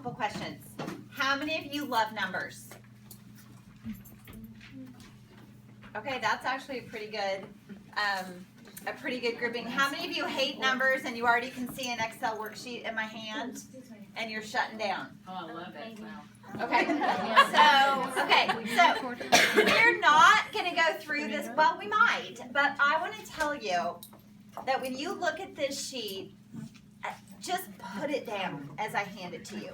couple questions. How many of you love numbers? Okay, that's actually a pretty good grouping. How many of you hate numbers and you already can see an Excel worksheet in my hand and you're shutting down? Oh, I love Excel. Okay, so we're not going to go through this. Well, we might, but I want to tell you that when you look at this sheet, just put it down as I hand it to you.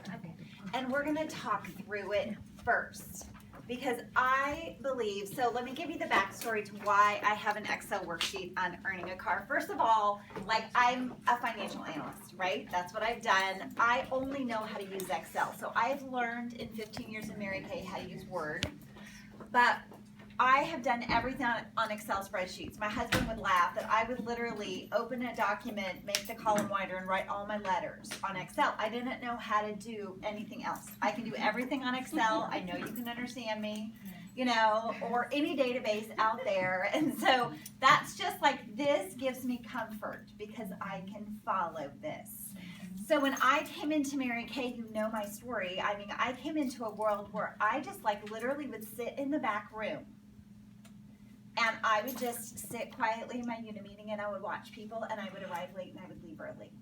And we're going to talk through it first. Because I believe, so let me give you the backstory to why I have an Excel worksheet on earning a car. First of all, like I'm a financial analyst, right? That's what I've done. I only know how to use Excel. So I've learned in 15 years in Mary Kay how to use Word. But I have done everything on Excel spreadsheets. My husband would laugh that I would literally open a document, make the column wider, and write all my letters on Excel. I didn't know how to do anything else. I can do everything on Excel. I know you can understand me, you know, or any database out there. And so that's just like, this gives me comfort because I can follow this. So when I came into Mary Kay, you know my story. I mean, I came into a world where I just like literally would sit in the back room. And I would just sit quietly in my unit meeting and I would watch people and I would arrive late and I would leave early.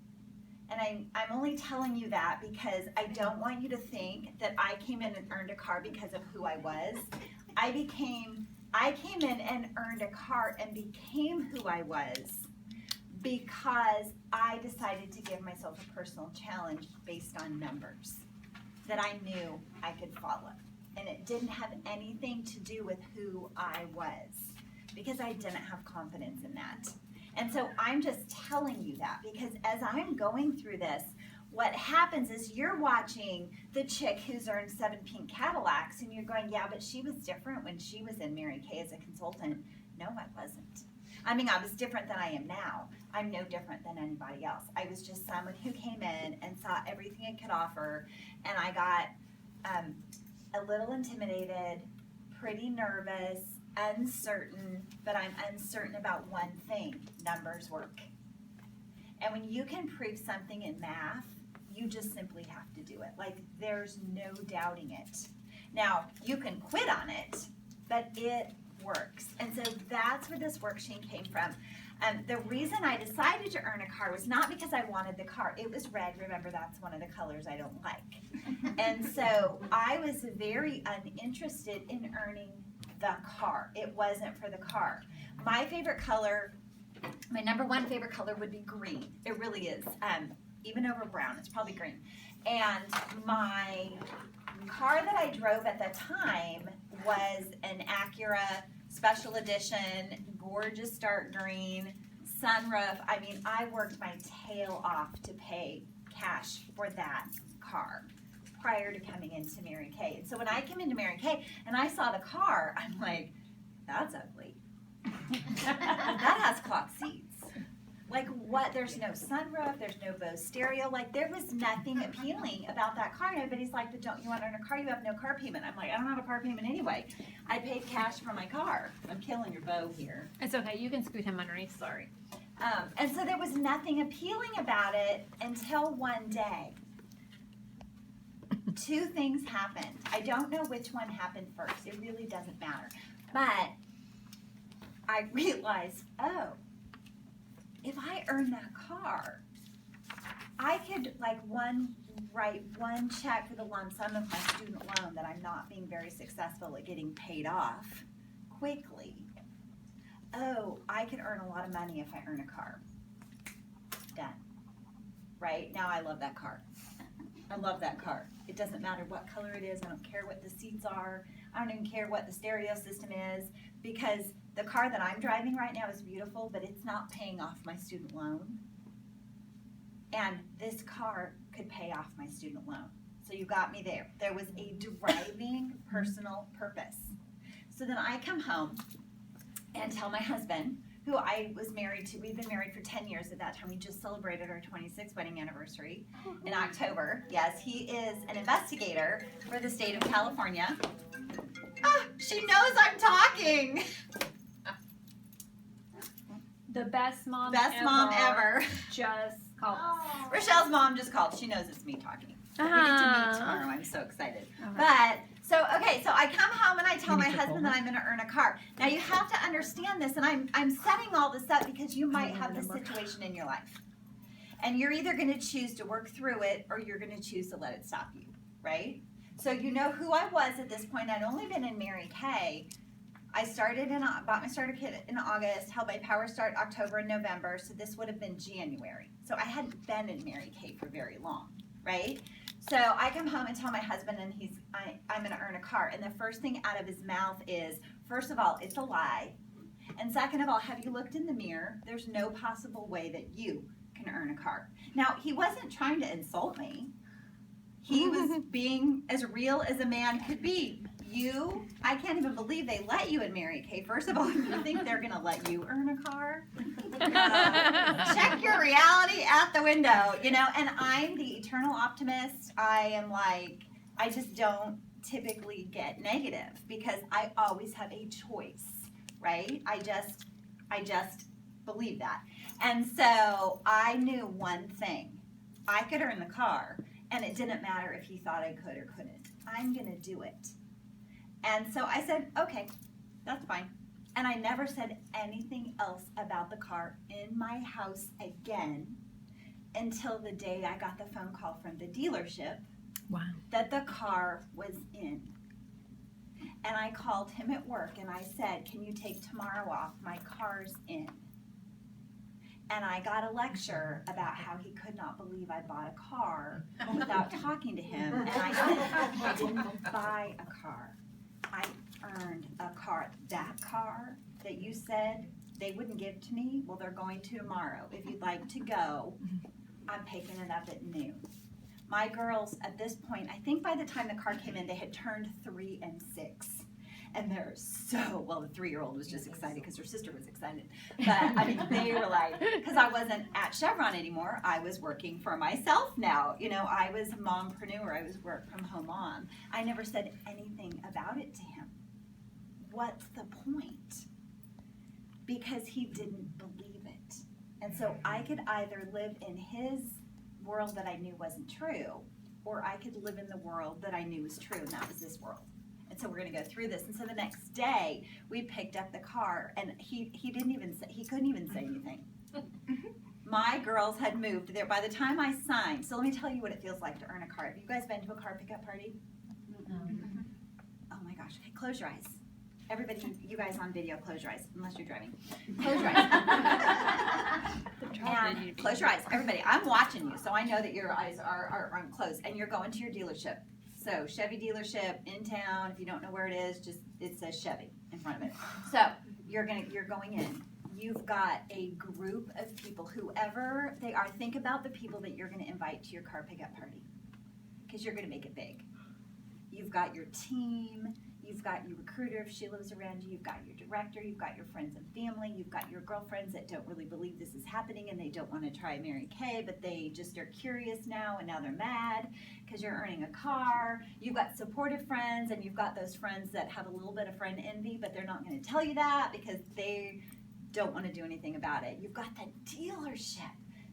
And I'm only telling you that because I don't want you to think that I came in and earned a car because of who I was. I came in and earned a car and became who I was because I decided to give myself a personal challenge based on numbers that I knew I could follow. And it didn't have anything to do with who I was because I didn't have confidence in that. And so I'm just telling you that because as I'm going through this, what happens is you're watching the chick who's earned 7 pink Cadillacs and you're going, yeah, but she was different when she was in Mary Kay as a consultant. No, I wasn't. I mean, I was different than I am now. I'm no different than anybody else. I was just someone who came in and saw everything it could offer, and I got a little intimidated, pretty nervous, uncertain, but I'm uncertain about one thing: numbers work. And when you can prove something in math, you just simply have to do it. Like, there's no doubting it. Now, you can quit on it, but it works. And so that's where this worksheet came from. The reason I decided to earn a car was not because I wanted the car. It was red. Remember, that's one of the colors I don't like. And so I was very uninterested in earning the car. It wasn't for the car. My favorite color, my number one favorite color would be green. It really is. Even over brown, it's probably green. And my car that I drove at the time was an Acura Special Edition, gorgeous dark green, sunroof. I mean, I worked my tail off to pay cash for that car prior to coming into Mary Kay. And so when I came into Mary Kay and I saw the car, I'm like, that's ugly. That has cloth seats. Like, what? There's no sunroof, there's no Bose stereo. Like, there was nothing appealing about that car. And everybody's like, but don't you want to earn a car? You have no car payment. I'm like, I don't have a car payment anyway. I paid cash for my car. I'm killing your bow here. It's okay. You can scoot him underneath. Sorry. And so there was nothing appealing about it until one day. Two things happened. I don't know which one happened first. It really doesn't matter. But I realized, oh, if I earn that car, I could write one check for the lump sum of my student loan that I'm not being very successful at getting paid off quickly. Oh, I could earn a lot of money if I earn a car. Done. Right? Now I love that car. I love that car. It doesn't matter what color it is. I don't care what the seats are. I don't even care what the stereo system is, because the car that I'm driving right now is beautiful, but it's not paying off my student loan. And this car could pay off my student loan. So you got me there. There was a driving personal purpose. So then I come home and tell my husband, who I was married to. We've been married for 10 years at that time. We just celebrated our 26th wedding anniversary in October. Yes, he is an investigator for the state of California. Ah, she knows I'm talking. The best mom Best ever. mom ever. Just called us. Rochelle's mom just called. She knows it's me talking. We get to meet tomorrow. I'm so excited. But, so I come home and I tell my husband that I'm going to earn a car. Now, you have to understand this, and I'm setting all this up because you might have this situation in your life. And you're either going to choose to work through it or you're going to choose to let it stop you, right? So you know who I was at this point. I'd only been in Mary Kay. I bought my starter kit in August, held my Power Start October and November, so this would have been January. So I hadn't been in Mary Kay for very long, right? So I come home and tell my husband, and I'm going to earn a car. And the first thing out of his mouth is, first of all, it's a lie. And second of all, have you looked in the mirror? There's no possible way that you can earn a car. Now, he wasn't trying to insult me. He was being as real as a man could be. I can't even believe they let you in Mary Kay. First of all, you think they're going to let you earn a car? Check your reality at the window, you know, and I'm the eternal optimist. I just don't typically get negative because I always have a choice, right? I just believe that. And so I knew one thing. I could earn the car, and it didn't matter if he thought I could or couldn't. I'm going to do it. And so I said, okay, that's fine. And I never said anything else about the car in my house again until the day I got the phone call from the dealership that the car was in. And I called him at work and I said, can you take tomorrow off? My car's in. And I got a lecture about how he could not believe I bought a car without talking to him. And I said, I didn't buy a car. I earned a car. That car that you said they wouldn't give to me, well, they're going to tomorrow. If you'd like to go, I'm picking it up at noon. My girls, at this point, I think by the time the car came in, they had turned 3 and 6. And they're well, the 3-year-old was just excited because her sister was excited. But, I mean, they were like, because I wasn't at Chevron anymore. I was working for myself now. You know, I was a mompreneur. I was work-from-home mom. I never said anything about it to him. What's the point? Because he didn't believe it. And so I could either live in his world that I knew wasn't true, or I could live in the world that I knew was true, and that was this world. And so we're going to go through this. And so the next day, we picked up the car, and he couldn't even say anything. My girls had moved there by the time I signed. So let me tell you what it feels like to earn a car. Have you guys been to a car pickup party? Oh my gosh. Okay, close your eyes. Everybody, you guys on video, close your eyes, unless you're driving. Close your eyes. And close your eyes. Everybody, I'm watching you, so I know that your eyes are closed. And you're going to your dealership. So Chevy dealership in town. If you don't know where it is, just it says Chevy in front of it. So you're going in. You've got a group of people, whoever they are. Think about the people that you're going to invite to your car pickup party, because you're going to make it big. You've got your team. You've got your recruiter if she lives around you. You've got your director. You've got your friends and family. You've got your girlfriends that don't really believe this is happening and they don't want to try Mary Kay, but they just are curious now, and now they're mad because you're earning a car. You've got supportive friends, and you've got those friends that have a little bit of friend envy, but they're not going to tell you that because they don't want to do anything about it. You've got the dealership.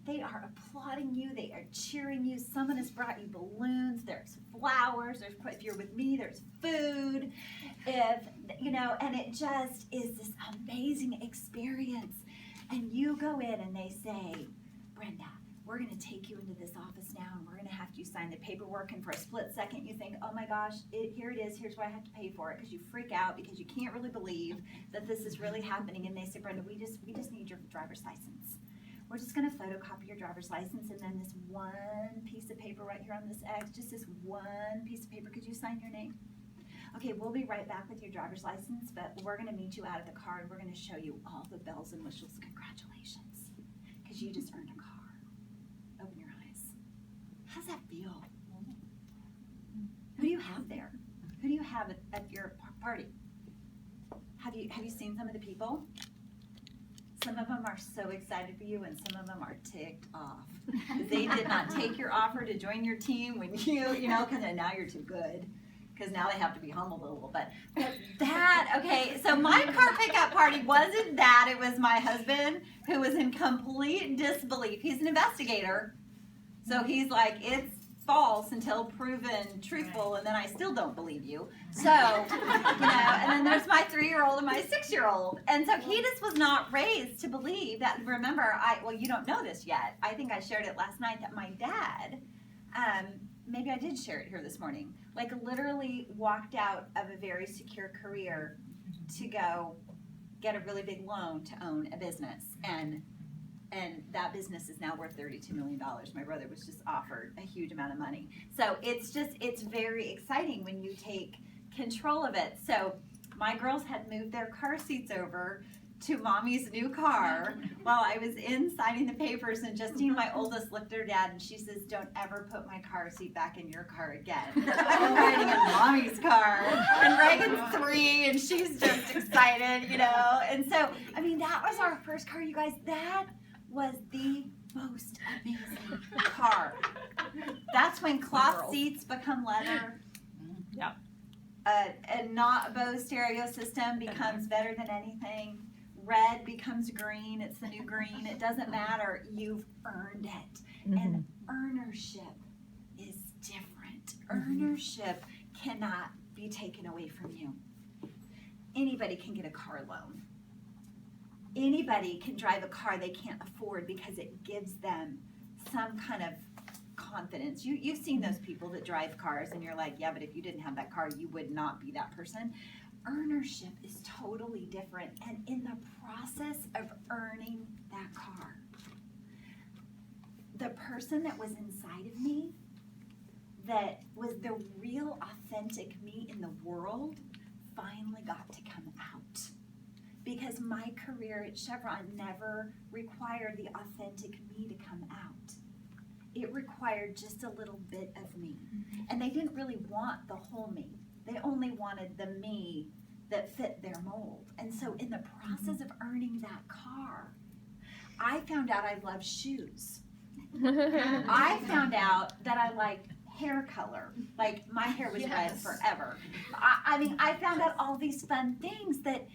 They are applauding you. They are cheering you. Someone has brought you balloons. There's flowers. If you're with me, there's food. And it just is this amazing experience. And you go in and they say, Brenda, we're going to take you into this office now, and we're going to have you sign the paperwork. And for a split second, you think, oh my gosh, here it is. Here's what I have to pay for it, because you freak out because you can't really believe that this is really happening. And they say, Brenda, we just need your driver's license. We're just going to photocopy your driver's license, and then this one piece of paper right here on this X, just this one piece of paper. Could you sign your name? Okay, we'll be right back with your driver's license, but we're going to meet you out of the car, and we're going to show you all the bells and whistles. Congratulations, because you just earned a car. Open your eyes. How does that feel? Who do you have there? Who do you have at your party? Have you seen some of the people? Some of them are so excited for you, and some of them are ticked off. They did not take your offer to join your team when because now you're too good. because now they have to be humbled a little bit. But that, okay, so my car pickup party wasn't that. It was my husband who was in complete disbelief. He's an investigator. So he's like, it's false until proven truthful, and then I still don't believe you. So, and then there's my 3-year-old and my 6-year-old. And so he just was not raised to believe that. Remember, well, you don't know this yet. I think I shared it last night that my dad, maybe I did share it here this morning, like literally walked out of a very secure career to go get a really big loan to own a business. And that business is now worth $32 million. My brother was just offered a huge amount of money. So it's very exciting when you take control of it. So my girls had moved their car seats over to mommy's new car while I was in signing the papers, and Justine, my oldest, looked at her dad and she says, don't ever put my car seat back in your car again. I'm riding in mommy's car, and Reagan's 3 and she's just excited, And so, I mean, that was our first car, you guys. That was the most amazing car. That's when cloth seats become leather. Yeah. A not Bose stereo system becomes better than anything. Red becomes green. It's the new green. It doesn't matter. You've earned it. And earnership is different. Earnership cannot be taken away from you. Anybody can get a car loan. Anybody can drive a car they can't afford because it gives them some kind of confidence. You've seen those people that drive cars and you're like, yeah, but if you didn't have that car, you would not be that person. Earnership is totally different. And in the process of earning that car, the person that was inside of me, that was the real authentic me in the world, finally got to come out. Because my career at Chevron never required the authentic me to come out. It required just a little bit of me. And they didn't really want the whole me. They only wanted the me that fit their mold. And so in the process of earning that car, I found out I loved shoes. I found out that I liked hair color. Like, my hair was red forever. I mean, I found out all these fun things that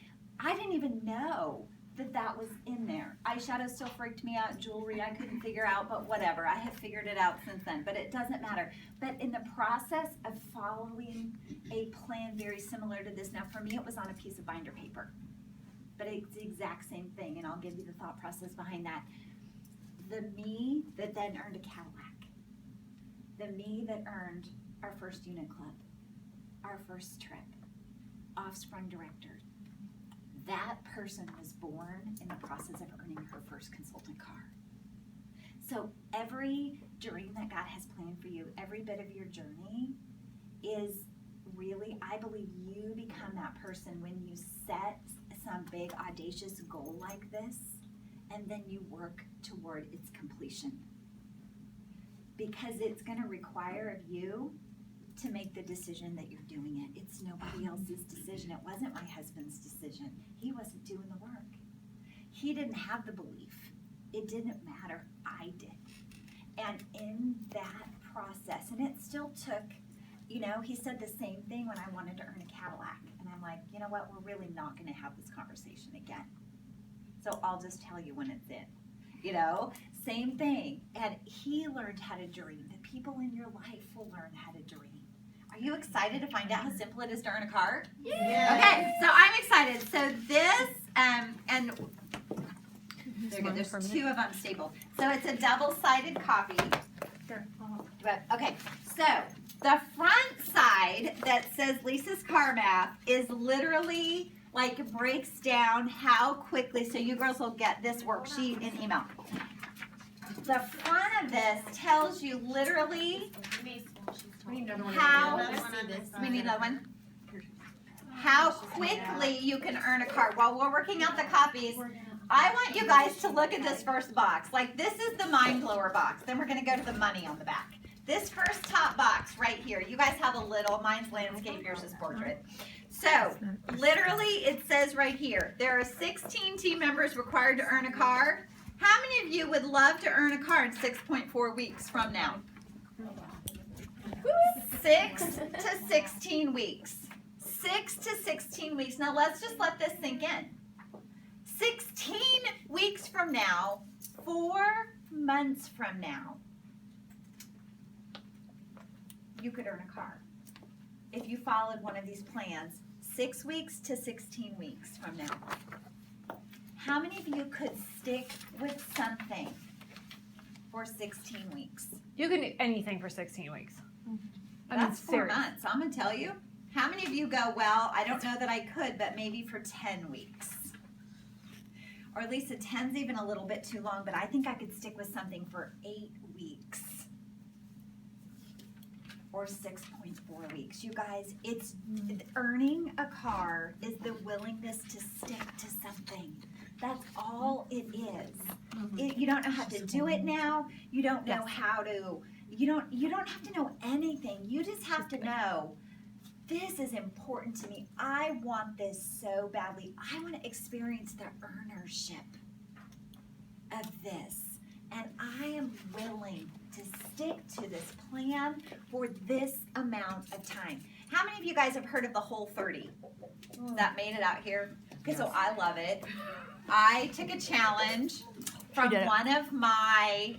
I didn't even know that was in there. Eyeshadow still freaked me out, jewelry I couldn't figure out, but whatever. I have figured it out since then, but it doesn't matter. But in the process of following a plan very similar to this, now for me it was on a piece of binder paper, but it's the exact same thing, and I'll give you the thought process behind that. The me that then earned a Cadillac, the me that earned our first unit club, our first trip, Offspring director, that person was born in the process of earning her first consultant car. So every dream that God has planned for you, every bit of your journey is really, I believe you become that person when you set some big audacious goal like this, and then you work toward its completion. Because it's going to require of you to make the decision that you're doing it. It's nobody else's decision. It wasn't my husband's decision. He wasn't doing the work. He didn't have the belief. It didn't matter. I did. And in that process, and it still took, he said the same thing when I wanted to earn a Cadillac. And I'm like, you know what? We're really not going to have this conversation again. So I'll just tell you when it's in. Same thing. And he learned how to dream. The people in your life will learn how to dream. Are you excited to find out how simple it is to earn a car? Yeah. Okay, so I'm excited. So this, and there's 2 of them stapled. So it's a double-sided copy. Okay, so the front side that says Lisa's CARMATH is literally like breaks down how quickly, so you girls will get this worksheet in email. The front of this tells you literally how quickly you can earn a car. While we're working out the copies, I want you guys to look at this first box. Like, this is the mind blower box. Then we're going to go to the money on the back. This first top box right here, you guys have a little, mine's landscape, yours is portrait. So, literally, it says right here, there are 16 team members required to earn a car. How many of you would love to earn a car in 6.4 weeks from now? 16 6 to 16 weeks. 6 to 16 weeks. Now let's just let this sink in. 16 weeks from now, 4 months from now, you could earn a car. If you followed one of these plans, 6 weeks to 16 weeks from now. How many of you could stick with something for 16 weeks? You can do anything for 16 weeks. That's 4 months. I'm going to tell you. How many of you go, well, I don't know that I could, but maybe for 10 weeks? Or Lisa, 10's even a little bit too long, but I think I could stick with something for 8 weeks. Or 6.4 weeks. You guys, it's earning a car is the willingness to stick to something. That's all it is. You don't know how to do it now. You don't know how to, you don't have to know anything. You just have to know, this is important to me. I want this so badly. I want to experience the ownership of this. And I am willing to stick to this plan for this amount of time. How many of you guys have heard of the Whole30? That made it out here? Okay, so I love it. I took a challenge from one of my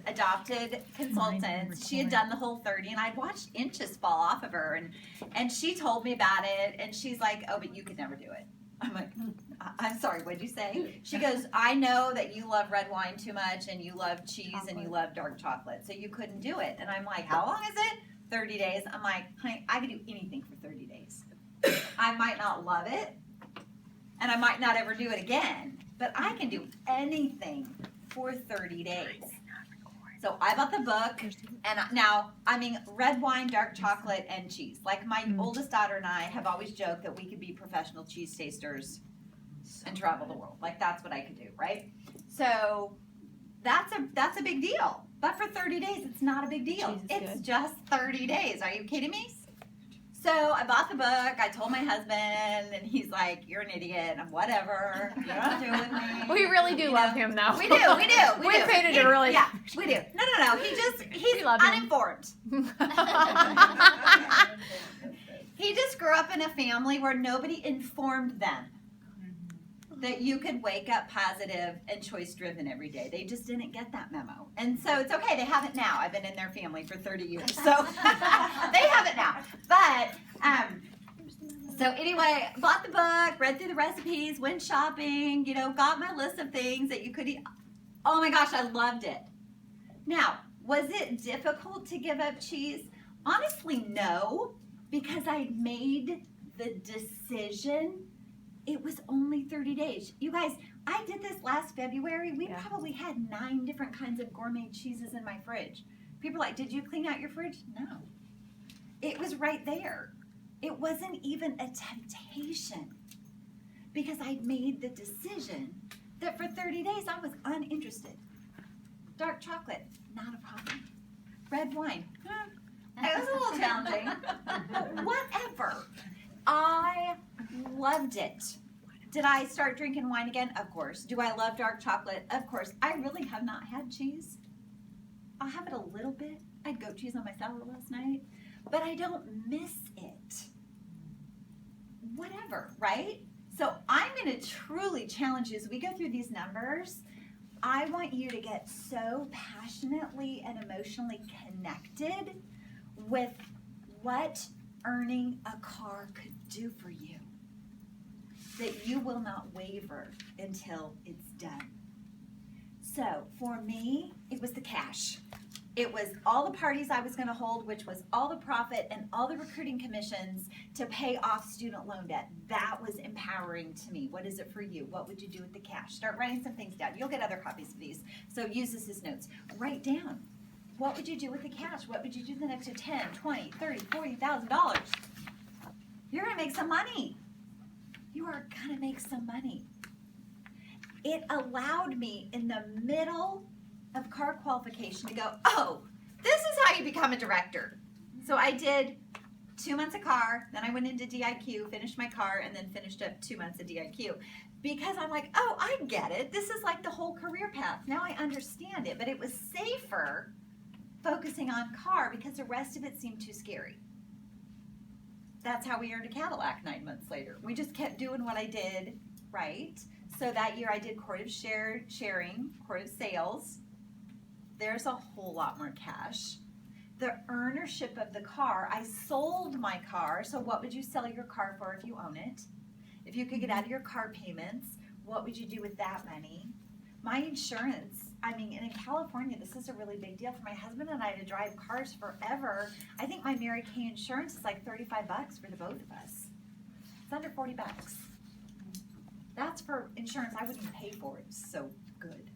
adopted consultants. She had done the Whole30, and I'd watched inches fall off of her, and she told me about it, and she's like, oh, but you could never do it. I'm like, I'm sorry, what'd you say? She goes, I know that you love red wine too much, and you love cheese, and you love dark chocolate, so you couldn't do it. And I'm like, how long is it? 30 days. I'm like, honey, I could do anything for 30 days. I might not love it, and I might not ever do it again, but I can do anything for 30 days. So I bought the book, and now, I mean, red wine, dark chocolate, and cheese. Like my oldest daughter and I have always joked that we could be professional cheese tasters and travel the world. Like that's what I could do, right? So that's a big deal. But for 30 days, it's not a big deal. It's just 30 days. Are you kidding me? So I bought the book. I told my husband, and he's like, "You're an idiot." I'm whatever. You don't have to do it with me. We really do love him, though. We do. We painted it really. Yeah, we do. No. He's uninformed. He just grew up in a family where nobody informed them that you could wake up positive and choice driven every day. They just didn't get that memo. And so it's okay, they have it now. I've been in their family for 30 years, so they have it now. But, so anyway, bought the book, read through the recipes, went shopping, got my list of things that you could eat. Oh my gosh, I loved it. Now, was it difficult to give up cheese? Honestly, no, because I made the decision. It was only 30 days. You guys, I did this last February. We probably had 9 different kinds of gourmet cheeses in my fridge. People are like, did you clean out your fridge? No. It was right there. It wasn't even a temptation because I made the decision that for 30 days I was uninterested. Dark chocolate, not a problem. Red wine, it was a little challenging, but whatever. I loved it. Did I start drinking wine again? Of course. Do I love dark chocolate? Of course. I really have not had cheese. I'll have it a little bit. I had goat cheese on my salad last night, but I don't miss it. Whatever, right? So I'm going to truly challenge you as we go through these numbers. I want you to get so passionately and emotionally connected with what earning a car could do for you that you will not waver until it's done. So for me, it was the cash. It was all the parties I was going to hold, which was all the profit and all the recruiting commissions to pay off student loan debt. That was empowering to me. What is it for you? What would you do with the cash? Start writing some things down. You'll get other copies of these. So use this as notes. Write down. What would you do with the cash? What would you do the next 10, 20, 30, $40,000? You're going to make some money. You are going to make some money. It allowed me in the middle of car qualification to go, oh, this is how you become a director. So I did 2 months of car, then I went into DIQ, finished my car, and then finished up 2 months of DIQ. Because I'm like, oh, I get it. This is like the whole career path. Now I understand it. But it was safer focusing on car because the rest of it seemed too scary. that's how we earned a Cadillac 9 months later. We just kept doing what I did, right? So that year I did court of sharing, court of sales. There's a whole lot more cash. The ownership of the car, I sold my car. So what would you sell your car for if you own it? If you could get out of your car payments, what would you do with that money? My insurance, I mean, and in California, this is a really big deal for my husband and I to drive cars forever. I think my Mary Kay insurance is like $35 for the both of us. It's under $40. That's for insurance I wouldn't pay for. It's so good.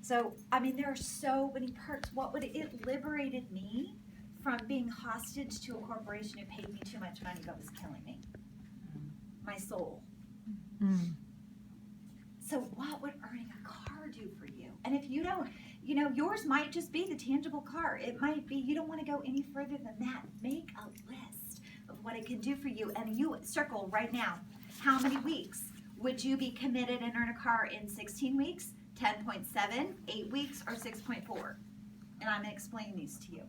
So, I mean, there are so many perks. It liberated me from being hostage to a corporation who paid me too much money but was killing me. My soul. So what would earning a car do for you? And if you don't, yours might just be the tangible car. It might be you don't want to go any further than that. Make a list of what it can do for you. And you circle right now, how many weeks would you be committed and earn a car in 16 weeks, 10.7, 8 weeks, or 6.4? And I'm going to explain these to you.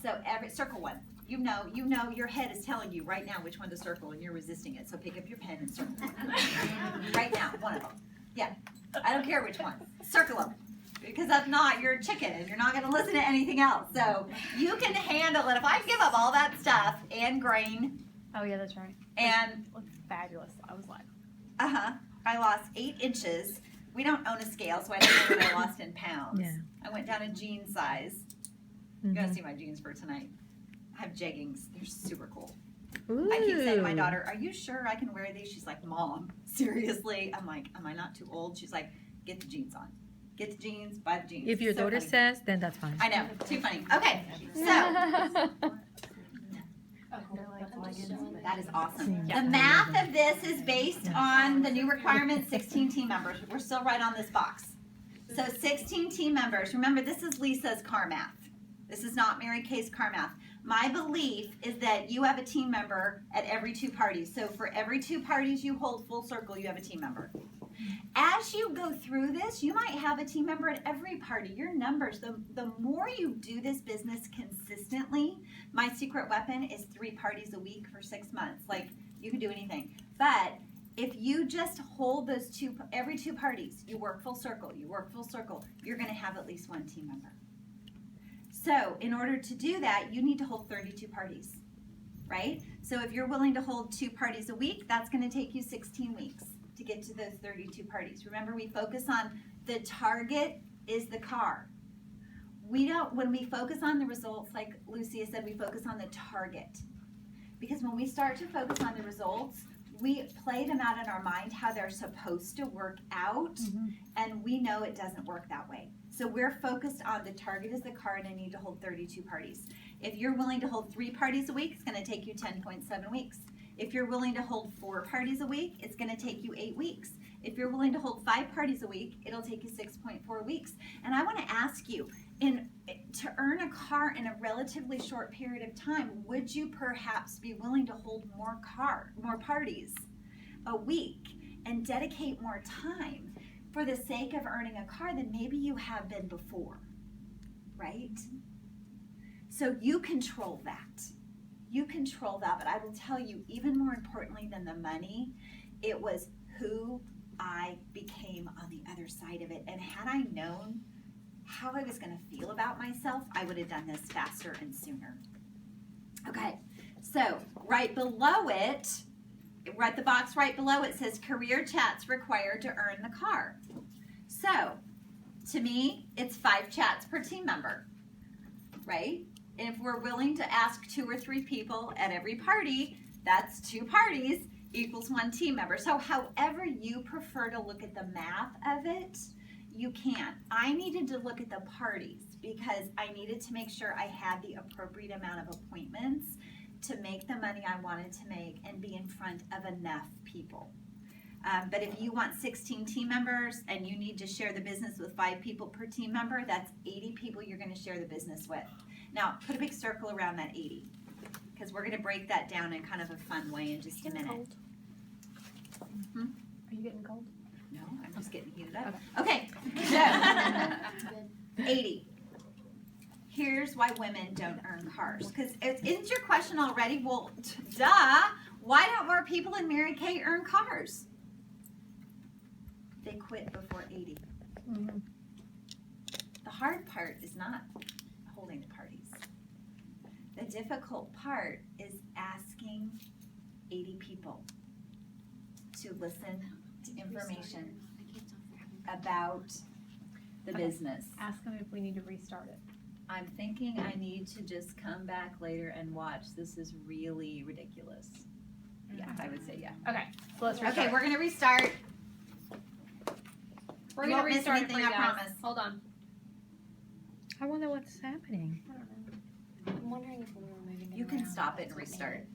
So circle one. You know your head is telling you right now which one to circle and you're resisting it. So pick up your pen and circle one. Right now, one of them. Yeah, I don't care which one. Circle them. Because if not, you're a chicken and you're not going to listen to anything else. So you can handle it. If I give up all that stuff and grain. Oh yeah, that's right. And it looked fabulous. I was like, I lost 8 inches. We don't own a scale, so I don't know what I lost in pounds. Yeah. I went down a jean size. You're going to see my jeans for tonight. I have jeggings. They're super cool. Ooh. I keep saying to my daughter, are you sure I can wear these? She's like, Mom, seriously? I'm like, am I not too old? She's like, get the jeans on. Get the jeans, buy the jeans. If your So daughter funny. says, then that's fine. I know, too funny. Okay, so that is awesome. Yeah. The math of this is based on the new requirement, 16 team members. We're still right on this box. So 16 team members. Remember, this is Lisa's CARMATH. This is not Mary Kay's CARMATH. My belief is that you have a team member at every 2 parties. So for every 2 parties you hold full circle, you have a team member. As you go through this, you might have a team member at every party. Your numbers, the more you do this business consistently, my secret weapon is 3 parties a week for 6 months. Like, you can do anything. But if you just hold those every 2 parties, you work full circle, you're going to have at least 1 team member. So in order to do that, you need to hold 32 parties, right? So if you're willing to hold 2 parties a week, that's going to take you 16 weeks to get to those 32 parties. Remember, we focus on the target is the car. When we focus on the results, like Lucia said, we focus on the target. Because when we start to focus on the results, we play them out in our mind how they're supposed to work out, and we know it doesn't work that way. So we're focused on the target is the car, and I need to hold 32 parties. If you're willing to hold 3 parties a week, it's going to take you 10.7 weeks. If you're willing to hold 4 parties a week, it's going to take you 8 weeks. If you're willing to hold 5 parties a week, it'll take you 6.4 weeks. And I want to ask you, to earn a car in a relatively short period of time, would you perhaps be willing to hold more parties a week and dedicate more time for the sake of earning a car than maybe you have been before, right? So you control that. You control that, but I will tell you, even more importantly than the money, it was who I became on the other side of it. And had I known how I was going to feel about myself, I would have done this faster and sooner. Okay, so right below it, right the box right below it says career chats required to earn the car. So to me, it's 5 chats per team member, right? And if we're willing to ask 2 or 3 people at every party, that's 2 parties equals 1 team member. So however you prefer to look at the math of it, you can. I needed to look at the parties because I needed to make sure I had the appropriate amount of appointments to make the money I wanted to make and be in front of enough people. But if you want 16 team members and you need to share the business with 5 people per team member, that's 80 people you're going to share the business with. Now, put a big circle around that 80 because we're going to break that down in kind of a fun way in just a minute. Cold? Hmm? Are you getting cold? No, I'm just getting heated up. Okay, so 80. here's why women don't earn cars. Because isn't your question already? Well, duh. Why don't more people in Mary Kay earn cars? They quit before 80. Mm-hmm. The hard part is not holding the parties. The difficult part is asking 80 people to listen to information about the business. Ask them if we need to restart it. I'm thinking I need to just come back later and watch. This is really ridiculous. Yeah, I would say yeah. Okay, so let's restart. Okay, we're gonna restart. We're You gonna won't miss restart it anything, for you I guys. promise. Hold on. I wonder what's happening. I'm wondering if we were moving it You can around, stop it that's and what made restart.